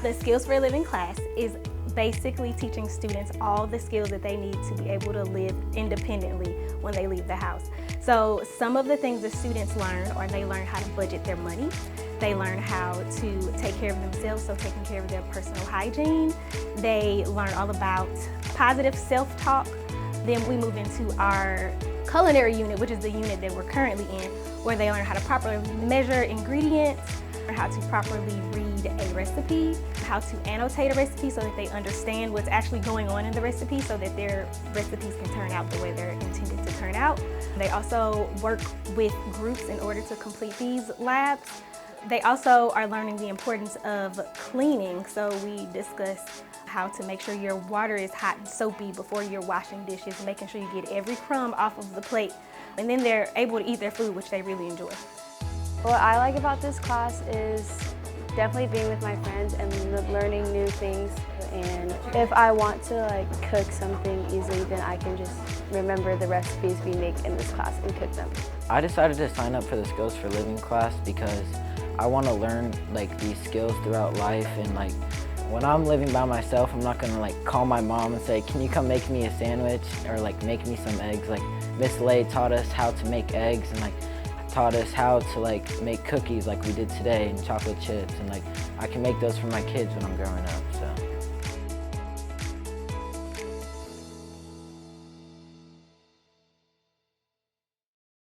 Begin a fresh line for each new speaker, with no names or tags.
The Skills for a Living class is basically teaching students all the skills that they need to be able to live independently when they leave the house. So some of the things the students learn are they learn how to budget their money. They learn how to take care of themselves, so taking care of their personal hygiene. They learn all about positive self-talk. Then we move into our culinary unit, which is the unit that we're currently in, where they learn how to properly measure ingredients, how to properly read a recipe, how to annotate a recipe so that they understand what's actually going on in the recipe so that their recipes can turn out the way they're intended to turn out. They also work with groups in order to complete these labs. They also are learning the importance of cleaning, so we discuss how to make sure your water is hot and soapy before you're washing dishes, making sure you get every crumb off of the plate, and then they're able to eat their food, which they really enjoy.
What I like about this class is definitely being with my friends and learning new things. And if I want to cook something easily, then I can just remember the recipes we make in this class and cook them.
I decided to sign up for the Skills for Living class because I want to learn these skills throughout life, and when I'm living by myself, I'm not gonna call my mom and say, can you come make me a sandwich or make me some eggs. Miss Lay taught us how to make eggs and taught us how to make cookies like we did today and chocolate chips, and I can make those for my kids when I'm growing up. So.